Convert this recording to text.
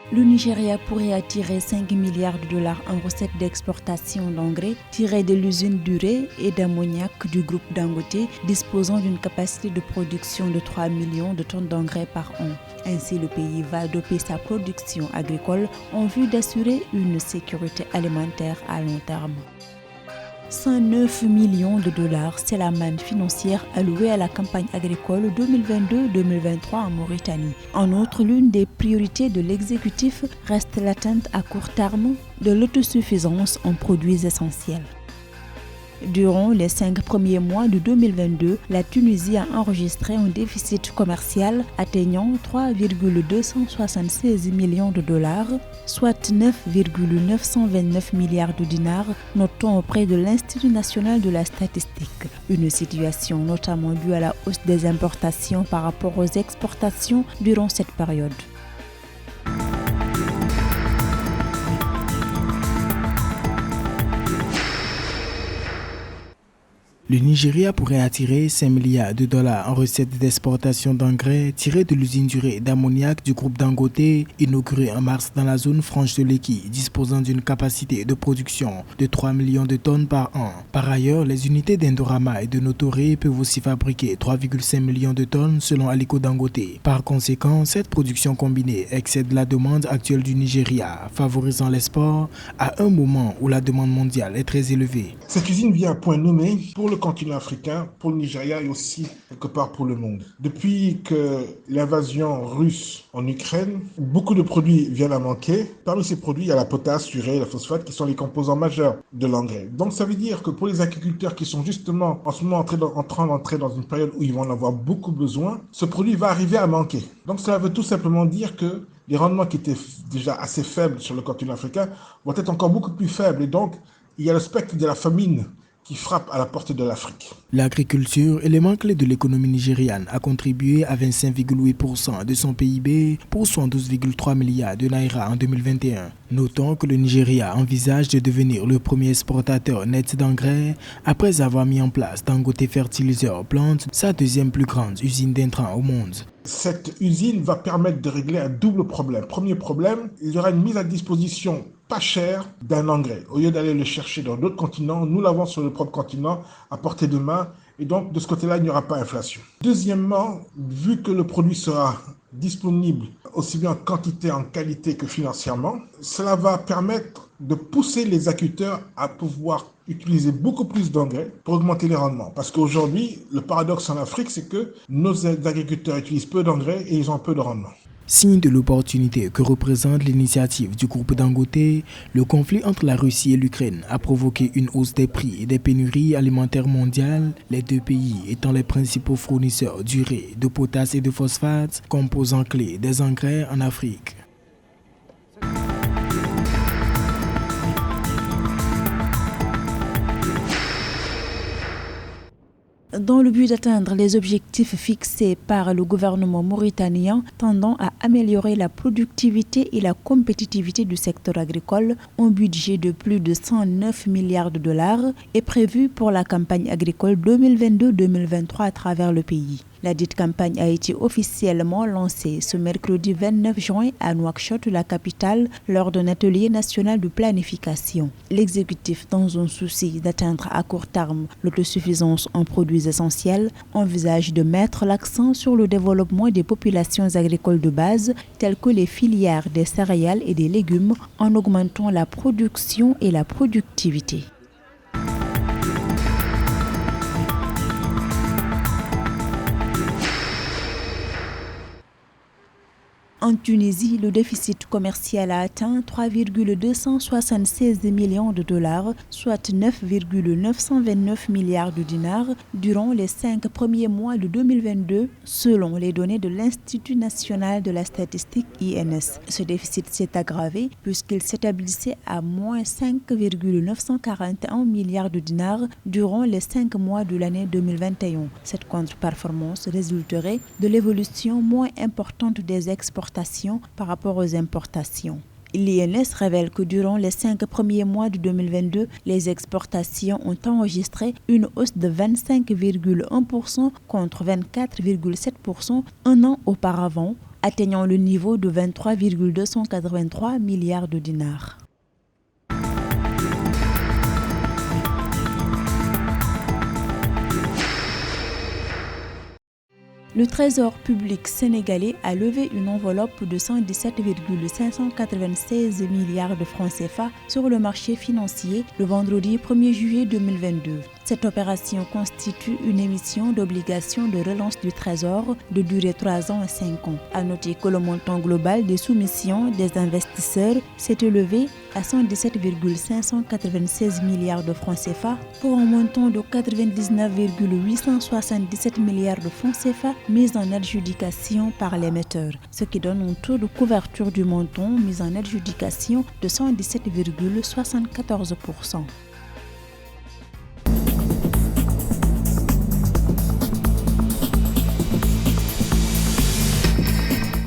Le Nigeria pourrait attirer 5 milliards de dollars en recettes d'exportation d'engrais tirés de l'usine d'urée et d'ammoniac du groupe Dangote, disposant d'une capacité de production de 3 millions de tonnes d'engrais par an. Ainsi, le pays va doper sa production agricole en vue d'assurer une sécurité alimentaire à long terme. 109 millions de dollars, c'est la manne financière allouée à la campagne agricole 2022-2023 en Mauritanie. En outre, l'une des priorités de l'exécutif reste l'atteinte à court terme de l'autosuffisance en produits essentiels. Durant les 5 premiers mois de 2022, la Tunisie a enregistré un déficit commercial atteignant 3,276 millions de dollars, soit 9,929 milliards de dinars, notons auprès de l'Institut national de la statistique. Une situation notamment due à la hausse des importations par rapport aux exportations durant cette période. Le Nigeria pourrait attirer 5 milliards de dollars en recettes d'exportation d'engrais tirés de l'usine d'urée d'ammoniac du groupe Dangote, inaugurée en mars dans la zone franche de l'Eki, disposant d'une capacité de production de 3 millions de tonnes par an. Par ailleurs, les unités d'Indorama et de Notoré peuvent aussi fabriquer 3,5 millions de tonnes selon Aliko Dangote. Par conséquent, cette production combinée excède la demande actuelle du Nigeria, favorisant l'export à un moment où la demande mondiale est très élevée. Cette usine vient à point nommé pour le continent africain, pour le Nigeria et aussi quelque part pour le monde. Depuis que l'invasion russe en Ukraine, beaucoup de produits viennent à manquer. Parmi ces produits, il y a la potasse, l'urée, la phosphate qui sont les composants majeurs de l'engrais. Donc ça veut dire que pour les agriculteurs qui sont justement en ce moment en train d'entrer dans une période où ils vont en avoir beaucoup besoin, ce produit va arriver à manquer. Donc cela veut tout simplement dire que les rendements qui étaient déjà assez faibles sur le continent africain vont être encore beaucoup plus faibles. Et donc, il y a le spectre de la famine qui frappe à la porte de l'Afrique. L'agriculture, élément clé de l'économie nigériane, a contribué à 25,8% de son PIB pour 112,3 milliards de naira en 2021. Notons que le Nigeria envisage de devenir le premier exportateur net d'engrais après avoir mis en place Dangote Fertilizer Plant, sa deuxième plus grande usine d'intrants au monde. Cette usine va permettre de régler un double problème. Premier problème, il y aura une mise à disposition pas chère d'un engrais. Au lieu d'aller le chercher dans d'autres continents, nous l'avons sur le propre continent, à portée de main, et donc de ce côté-là, il n'y aura pas inflation. Deuxièmement, vu que le produit sera disponible aussi bien en quantité, en qualité que financièrement, cela va permettre de pousser les agriculteurs à pouvoir utiliser beaucoup plus d'engrais pour augmenter les rendements. Parce qu'aujourd'hui, le paradoxe en Afrique, c'est que nos agriculteurs utilisent peu d'engrais et ils ont peu de rendement. Signe de l'opportunité que représente l'initiative du groupe Dangote, le conflit entre la Russie et l'Ukraine a provoqué une hausse des prix et des pénuries alimentaires mondiales, les deux pays étant les principaux fournisseurs d'urée, de potasse et de phosphate, composants clés des engrais en Afrique. Dans le but d'atteindre les objectifs fixés par le gouvernement mauritanien tendant à améliorer la productivité et la compétitivité du secteur agricole, un budget de plus de 109 milliards de dollars est prévu pour la campagne agricole 2022-2023 à travers le pays. La dite campagne a été officiellement lancée ce mercredi 29 juin à Nouakchott, la capitale, lors d'un atelier national de planification. L'exécutif, dans un souci d'atteindre à court terme l'autosuffisance en produits essentiels, envisage de mettre l'accent sur le développement des populations agricoles de base, telles que les filières des céréales et des légumes, en augmentant la production et la productivité. En Tunisie, le déficit commercial a atteint 3,276 millions de dollars, soit 9,929 milliards de dinars, durant les 5 premiers mois de 2022, selon les données de l'Institut national de la statistique INS. Ce déficit s'est aggravé puisqu'il s'établissait à moins 5,941 milliards de dinars durant les 5 mois de l'année 2021. Cette contre-performance résulterait de l'évolution moins importante des exportations par rapport aux importations. L'INS révèle que durant les 5 premiers mois de 2022, les exportations ont enregistré une hausse de 25,1% contre 24,7% un an auparavant, atteignant le niveau de 23,283 milliards de dinars. Le Trésor public sénégalais a levé une enveloppe de 117,596 milliards de francs CFA sur le marché financier le vendredi 1er juillet 2022. Cette opération constitue une émission d'obligations de relance du Trésor de durée 3 ans et 5 ans. À noter que le montant global des soumissions des investisseurs s'est élevé à 117,596 milliards de francs CFA pour un montant de 99,877 milliards de francs CFA mis en adjudication par l'émetteur, ce qui donne un taux de couverture du montant mis en adjudication de 117,74%.